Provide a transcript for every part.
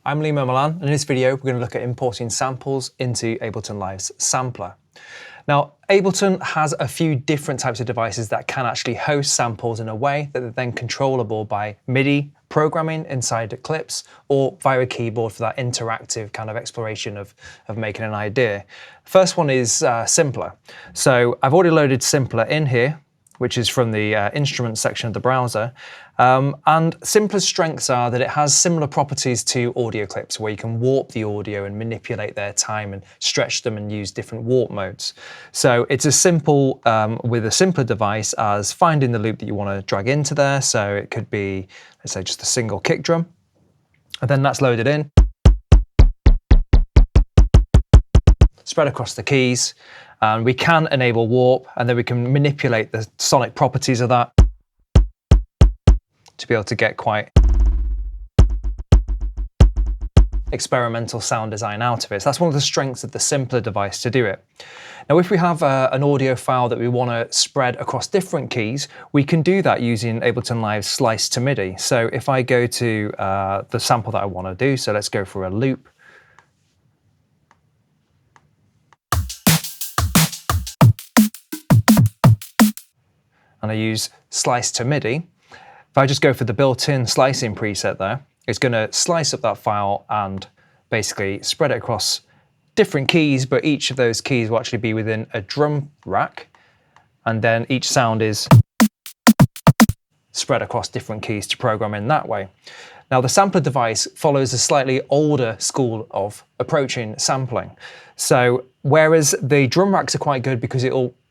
I'm Lee Mermelan, and in this video we're going to look at importing samples into Ableton Live's sampler. Now, Ableton has a few different types of devices that can actually host samples in a way that are then controllable by MIDI programming inside the clips or via a keyboard for that interactive kind of exploration of making an idea. First one is Simpler. So I've already loaded Simpler in here, which is from the instruments section of the browser. And Simpler's strengths are that it has similar properties to audio clips, where you can warp the audio and manipulate their time and stretch them and use different warp modes. So it's as simple with a Simpler device as finding the loop that you want to drag into there. So it could be, let's say, just a single kick drum, and then that's loaded in, spread across the keys. And we can enable warp, and then we can manipulate the sonic properties of that to be able to get quite experimental sound design out of it. So that's one of the strengths of the Simpler device to do it. Now, if we have an audio file that we want to spread across different keys, we can do that using Ableton Live's Slice to MIDI. So if I go to the sample that I want to do, so let's go for a loop. And I use Slice to MIDI. If I just go for the built-in slicing preset there, it's going to slice up that file and basically spread it across different keys, but each of those keys will actually be within a drum rack, and then each sound is spread across different keys to program in that way. Now, the sampler device follows a slightly older school of approaching sampling. So whereas the drum racks are quite good because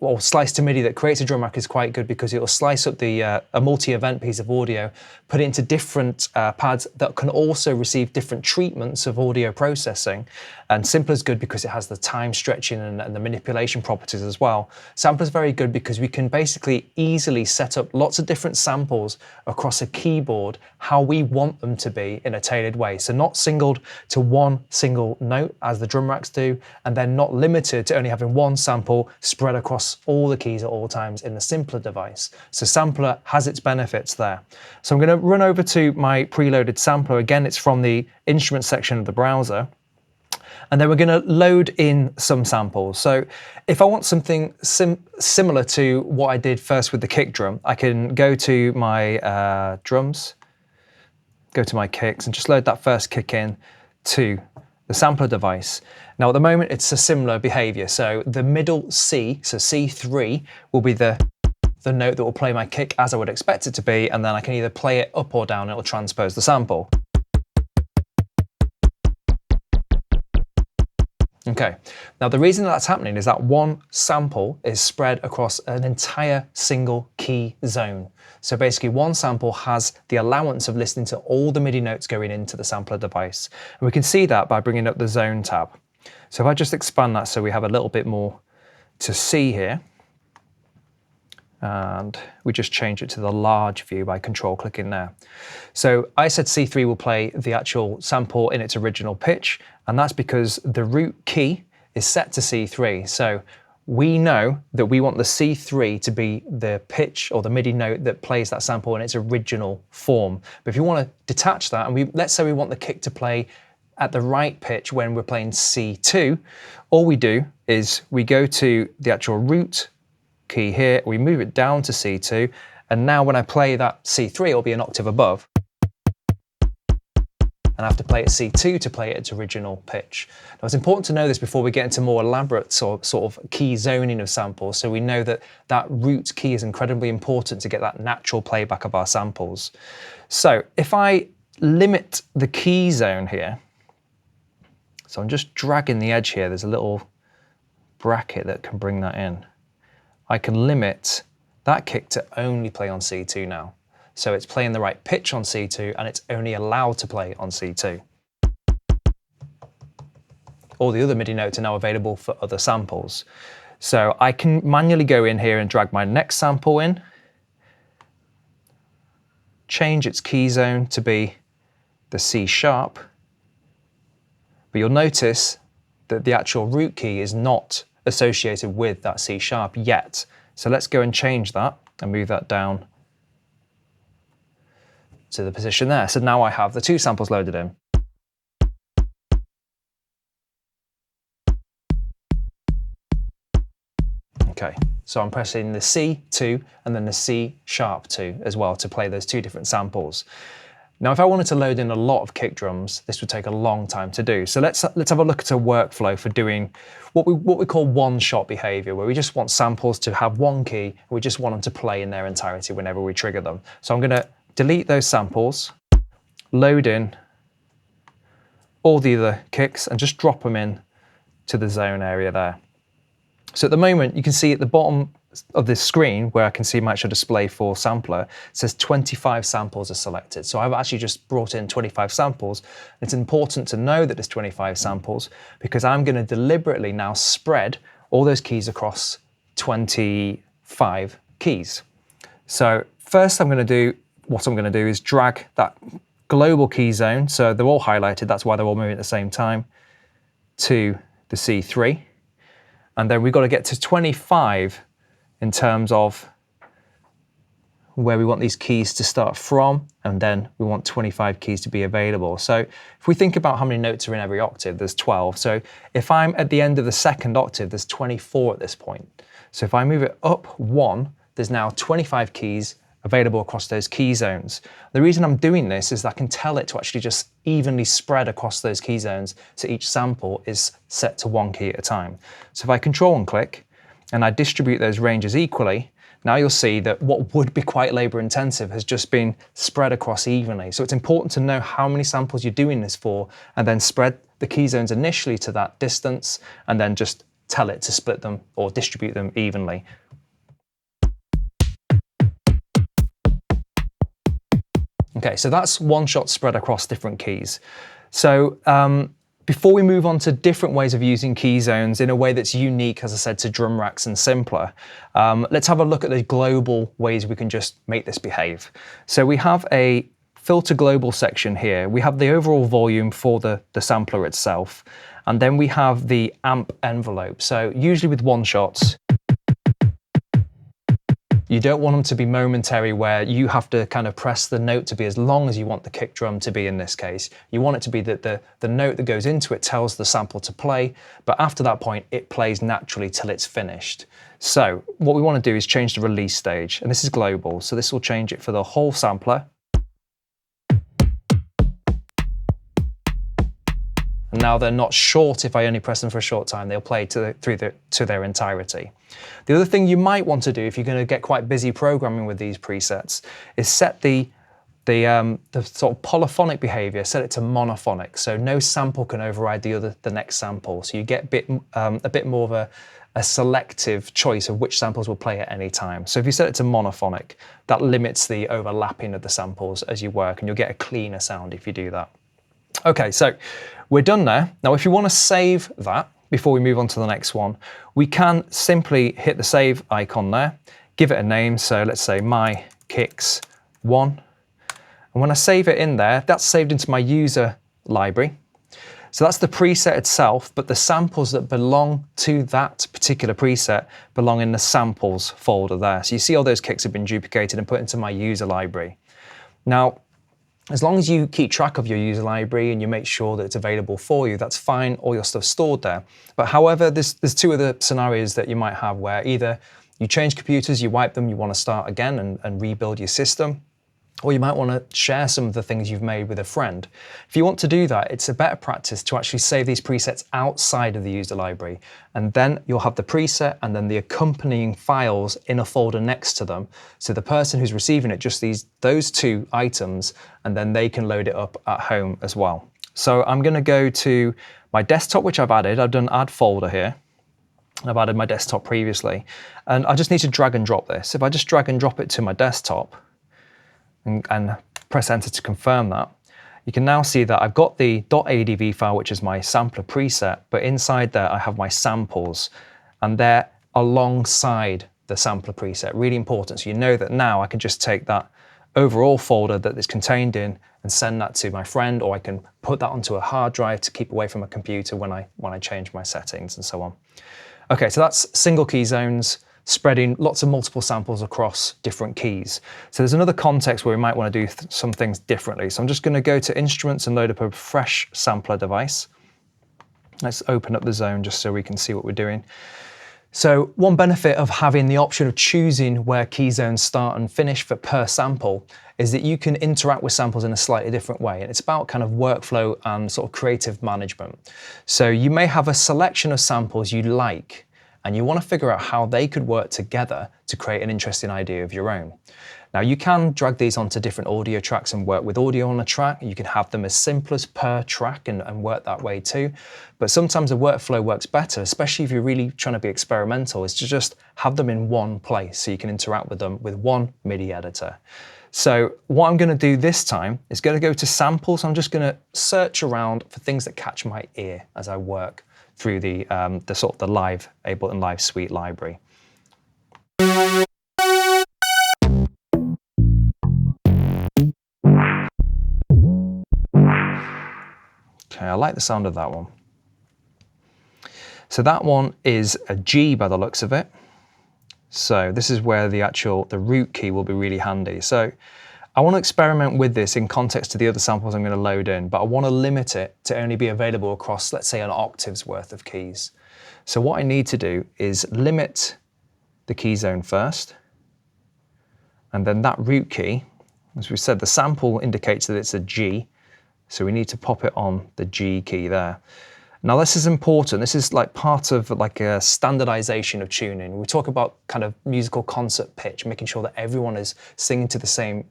or Slice to MIDI that creates a drum rack is quite good because it will slice up a multi-event piece of audio, put it into different pads that can also receive different treatments of audio processing. And Simpler is good because it has the time stretching and the manipulation properties as well. Sampler is very good because we can basically easily set up lots of different samples across a keyboard how we want them to be in a tailored way. So not singled to one single note as the drum racks do, and then not limited to only having one sample spread across all the keys at all times in the Simpler device. So Sampler has its benefits there. So I'm going to run over to my preloaded sampler. Again, it's from the instrument section of the browser. And then we're going to load in some samples. So if I want something similar to what I did first with the kick drum, I can go to my drums, go to my kicks, and just load that first kick in to the sampler device. Now, at the moment, it's a similar behavior. So the middle C, so C3, will be the note that will play my kick as I would expect it to be, and then I can either play it up or down, and it will transpose the sample. Okay, now the reason that's happening is that one sample is spread across an entire single key zone. So basically one sample has the allowance of listening to all the MIDI notes going into the sampler device. And we can see that by bringing up the zone tab. So if I just expand that so we have a little bit more to see here, and we just change it to the large view by control clicking there. So I said C3 will play the actual sample in its original pitch, and that's because the root key is set to C3. So we know that we want the C3 to be the pitch or the MIDI note that plays that sample in its original form. But if you want to detach that, and let's say we want the kick to play at the right pitch when we're playing C2, all we do is we go to the actual root key here, we move it down to C2, and now when I play that C3, it'll be an octave above. And I have to play it C2 to play it its original pitch. Now, it's important to know this before we get into more elaborate sort of key zoning of samples, so we know that that root key is incredibly important to get that natural playback of our samples. So if I limit the key zone here, so I'm just dragging the edge here, there's a little bracket that can bring that in. I can limit that kick to only play on C2 now. So it's playing the right pitch on C2, and it's only allowed to play on C2. All the other MIDI notes are now available for other samples. So I can manually go in here and drag my next sample in, change its key zone to be the C sharp, but you'll notice that the actual root key is not associated with that C sharp yet. So let's go and change that and move that down to the position there. So now I have the two samples loaded in. Okay, so I'm pressing the C2 and then the C#2 as well to play those two different samples. Now, if I wanted to load in a lot of kick drums, this would take a long time to do. So let's have a look at a workflow for doing what we call one-shot behavior, where we just want samples to have one key, and we just want them to play in their entirety whenever we trigger them. So I'm going to delete those samples, load in all the other kicks, and just drop them in to the zone area there. So at the moment, you can see at the bottom of this screen where I can see my actual display for sampler, it says 25 samples are selected. So I've actually just brought in 25 samples. It's important to know that there's 25 samples because I'm going to deliberately now spread all those keys across 25 keys. So first what I'm going to do is drag that global key zone, so they're all highlighted, that's why they're all moving at the same time, to the C3. And then we've got to get to 25 in terms of where we want these keys to start from, and then we want 25 keys to be available. So if we think about how many notes are in every octave, there's 12. So if I'm at the end of the second octave, there's 24 at this point. So if I move it up one, there's now 25 keys available across those key zones. The reason I'm doing this is that I can tell it to actually just evenly spread across those key zones, so each sample is set to one key at a time. So if I control and click, and I distribute those ranges equally, now you'll see that what would be quite labor intensive has just been spread across evenly. So it's important to know how many samples you're doing this for, and then spread the key zones initially to that distance, and then just tell it to split them or distribute them evenly. Okay, so that's one shot spread across different keys. So before we move on to different ways of using key zones in a way that's unique, as I said, to drum racks and simpler, let's have a look at the global ways we can just make this behave. So we have a filter global section here. We have the overall volume for the sampler itself, and then we have the amp envelope. So usually with one shots, you don't want them to be momentary where you have to kind of press the note to be as long as you want the kick drum to be in this case. You want it to be that the note that goes into it tells the sample to play, but after that point, it plays naturally till it's finished. So what we want to do is change the release stage, and this is global, so this will change it for the whole sampler. And now they're not short if I only press them for a short time, they'll play to their entirety. The other thing you might want to do if you're going to get quite busy programming with these presets is set the sort of polyphonic behavior, set it to monophonic, so no sample can override the next sample. So you get a bit more of a selective choice of which samples will play at any time. So if you set it to monophonic, that limits the overlapping of the samples as you work, and you'll get a cleaner sound if you do that. Okay, so we're done there. Now, if you want to save that before we move on to the next one, we can simply hit the save icon there, give it a name. So let's say my kicks 1. And when I save it in there, that's saved into my user library. So that's the preset itself, but the samples that belong to that particular preset belong in the samples folder there. So you see all those kicks have been duplicated and put into my user library. Now, as long as you keep track of your user library and you make sure that it's available for you, that's fine, all your stuff's stored there. But however, there's two other scenarios that you might have where either you change computers, you wipe them, you want to start again and rebuild your system, or you might want to share some of the things you've made with a friend. If you want to do that, it's a better practice to actually save these presets outside of the user library, and then you'll have the preset and then the accompanying files in a folder next to them. So the person who's receiving it just sees those two items, and then they can load it up at home as well. So I'm going to go to my desktop, which I've added. I've done add folder here. I've added my desktop previously, and I just need to drag and drop this. If I just drag and drop it to my desktop, and press enter to confirm that, you can now see that I've got the .adv file, which is my sampler preset, but inside there I have my samples, and they're alongside the sampler preset. Really important, so you know that now I can just take that overall folder that it's contained in and send that to my friend, or I can put that onto a hard drive to keep away from a computer when I change my settings and so on. Okay, so that's single key zones, spreading lots of multiple samples across different keys. So there's another context where we might want to do some things differently. So I'm just going to go to Instruments and load up a fresh sampler device. Let's open up the zone just so we can see what we're doing. So one benefit of having the option of choosing where key zones start and finish for per sample is that you can interact with samples in a slightly different way. And it's about kind of workflow and sort of creative management. So you may have a selection of samples you like, and you want to figure out how they could work together to create an interesting idea of your own. Now you can drag these onto different audio tracks and work with audio on a track. You can have them as simple as per track and work that way too. But sometimes a workflow works better, especially if you're really trying to be experimental, is to just have them in one place so you can interact with them with one MIDI editor. So what I'm going to do this time is going to go to samples. I'm just going to search around for things that catch my ear as I work through the sort of the live Ableton Live Suite library. Okay, I like the sound of that one. So that one is a G by the looks of it. So this is where the root key will be really handy. So I want to experiment with this in context to the other samples I'm going to load in, but I want to limit it to only be available across, let's say, an octave's worth of keys. So what I need to do is limit the key zone first, and then that root key, as we said, the sample indicates that it's a G, so we need to pop it on the G key there. Now this is important. This is like part of like a standardization of tuning. We talk about kind of musical concert pitch, making sure that everyone is singing to the same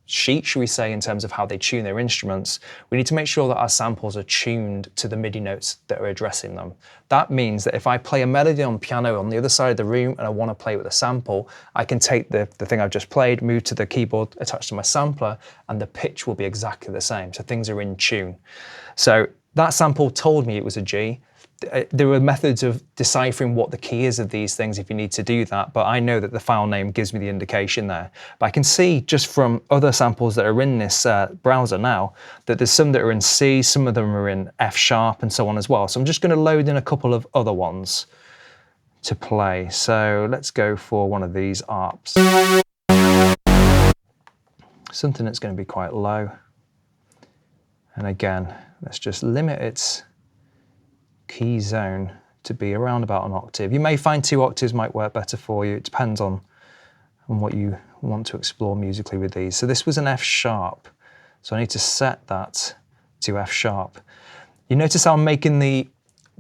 sheet, should we say, in terms of how they tune their instruments. We need to make sure that our samples are tuned to the MIDI notes that are addressing them. That means that if I play a melody on piano on the other side of the room and I want to play with a sample, I can take the thing I've just played, move to the keyboard attached to my sampler, and the pitch will be exactly the same. So things are in tune. So that sample told me it was a G. There were methods of deciphering what the key is of these things if you need to do that, but I know that the file name gives me the indication there. But I can see just from other samples that are in this browser now that there's some that are in C, some of them are in F sharp and so on as well. So I'm just going to load in a couple of other ones to play. So let's go for one of these ARPs. Something that's going to be quite low. And again, let's just limit its key zone to be around about an octave. You may find 2 octaves might work better for you. It depends on what you want to explore musically with these. So this was an F sharp. So I need to set that to F sharp. You notice how I'm making the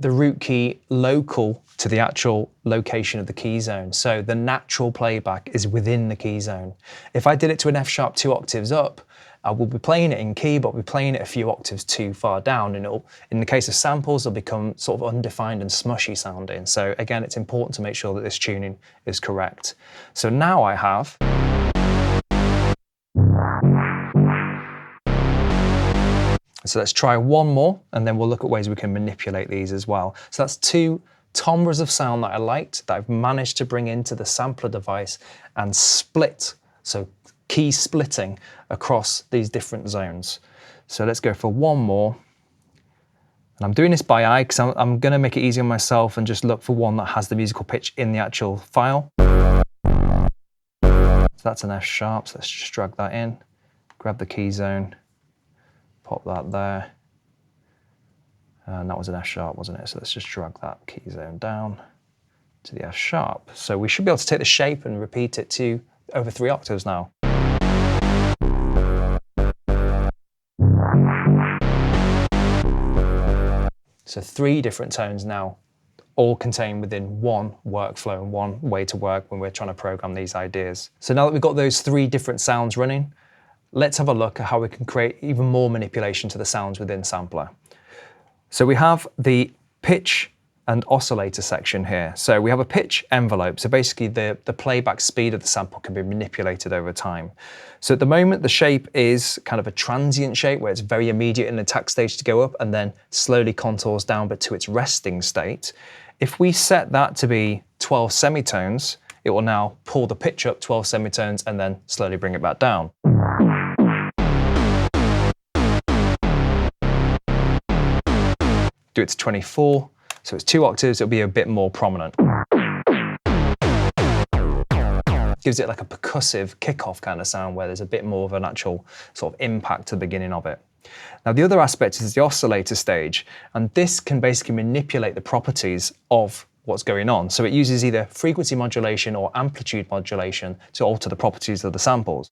root key local to the actual location of the key zone. So the natural playback is within the key zone. If I did it to an F sharp 2 octaves up, I will be playing it in key, but I'll be playing it a few octaves too far down, and it'll, in the case of samples, they'll become sort of undefined and smushy sounding. So again, it's important to make sure that this tuning is correct. So now I have so let's try one more, and then we'll look at ways we can manipulate these as well. So that's 2 timbres of sound that I liked, that I've managed to bring into the sampler device and split, so key splitting across these different zones. So let's go for one more. And I'm doing this by eye because I'm going to make it easy on myself and just look for one that has the musical pitch in the actual file. So that's an F sharp, so let's just drag that in, grab the key zone, pop that there. And that was an F sharp, wasn't it? So let's just drag that key zone down to the F sharp. So we should be able to take the shape and repeat it to over 3 octaves now. So 3 different tones now, all contained within one workflow and one way to work when we're trying to program these ideas. So now that we've got those 3 different sounds running, let's have a look at how we can create even more manipulation to the sounds within Sampler. So we have the pitch and oscillator section here. So we have a pitch envelope. So basically the playback speed of the sample can be manipulated over time. So at the moment, the shape is kind of a transient shape where it's very immediate in the attack stage to go up and then slowly contours down, but to its resting state. If we set that to be 12 semitones, it will now pull the pitch up 12 semitones and then slowly bring it back down. Do it to 24. So it's 2 octaves, it'll be a bit more prominent. Gives it like a percussive kickoff kind of sound where there's a bit more of an actual sort of impact to the beginning of it. Now the other aspect is the oscillator stage, and this can basically manipulate the properties of what's going on. So it uses either frequency modulation or amplitude modulation to alter the properties of the samples.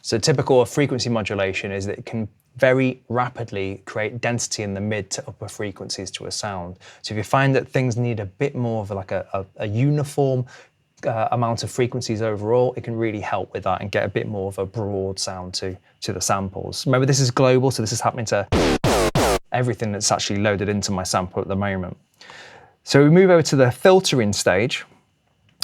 So typical of frequency modulation is that it can very rapidly create density in the mid to upper frequencies to a sound. So if you find that things need a bit more of like a uniform amount of frequencies overall, it can really help with that and get a bit more of a broad sound to the samples. Remember, this is global, so this is happening to everything that's actually loaded into my sample at the moment. So we move over to the filtering stage.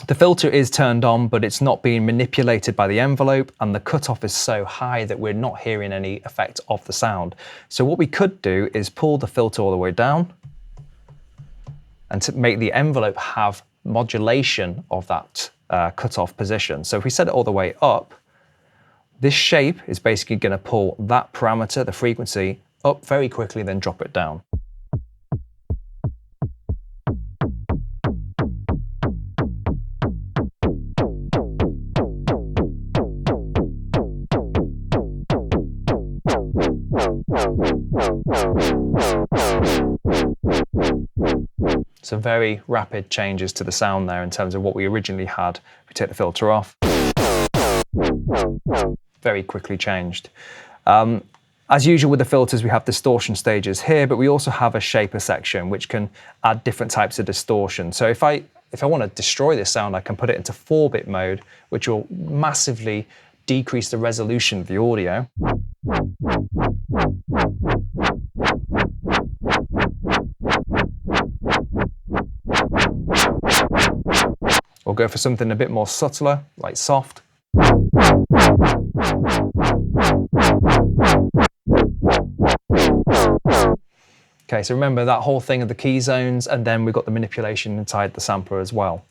The filter is turned on, but it's not being manipulated by the envelope, and the cutoff is so high that we're not hearing any effect of the sound. So what we could do is pull the filter all the way down and to make the envelope have modulation of that cutoff position. So if we set it all the way up, this shape is basically going to pull that parameter, the frequency, up very quickly, then drop it down. So very rapid changes to the sound there in terms of what we originally had. If we take the filter off, very quickly changed. As usual with the filters, we have distortion stages here, but we also have a shaper section which can add different types of distortion. So if I want to destroy this sound, I can put it into 4-bit mode, which will massively decrease the resolution of the audio. Or go for something a bit more subtler, like soft. Okay, so remember that whole thing of the key zones, and then we've got the manipulation inside the sampler as well.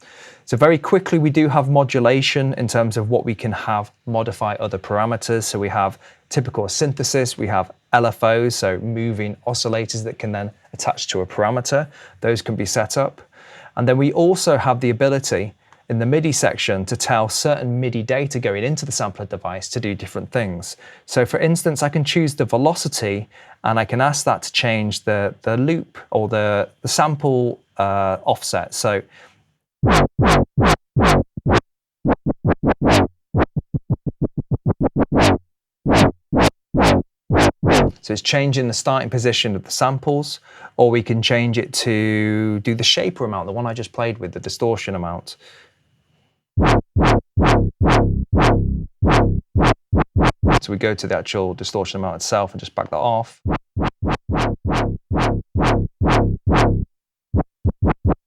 So very quickly, we do have modulation in terms of what we can have modify other parameters. So we have typical synthesis, we have LFOs, so moving oscillators that can then attach to a parameter. Those can be set up. And then we also have the ability in the MIDI section to tell certain MIDI data going into the sampler device to do different things. So for instance, I can choose the velocity and I can ask that to change the loop or the sample offset. So it's changing the starting position of the samples, or we can change it to do the shaper amount, the one I just played with, the distortion amount. So we go to the actual distortion amount itself and just back that off.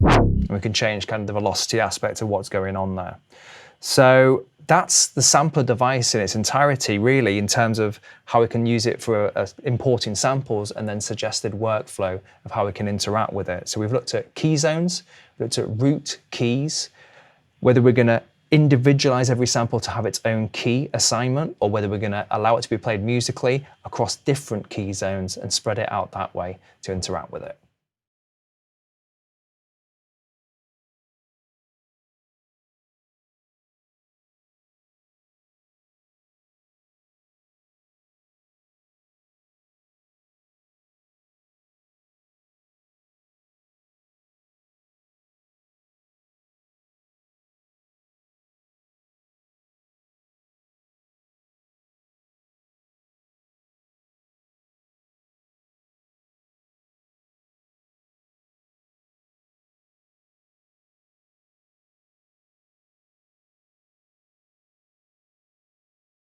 And we can change kind of the velocity aspect of what's going on there. So that's the sampler device in its entirety, really, in terms of how we can use it for importing samples and then suggested workflow of how we can interact with it. So we've looked at key zones, we've looked at root keys, whether we're going to individualize every sample to have its own key assignment, or whether we're going to allow it to be played musically across different key zones and spread it out that way to interact with it.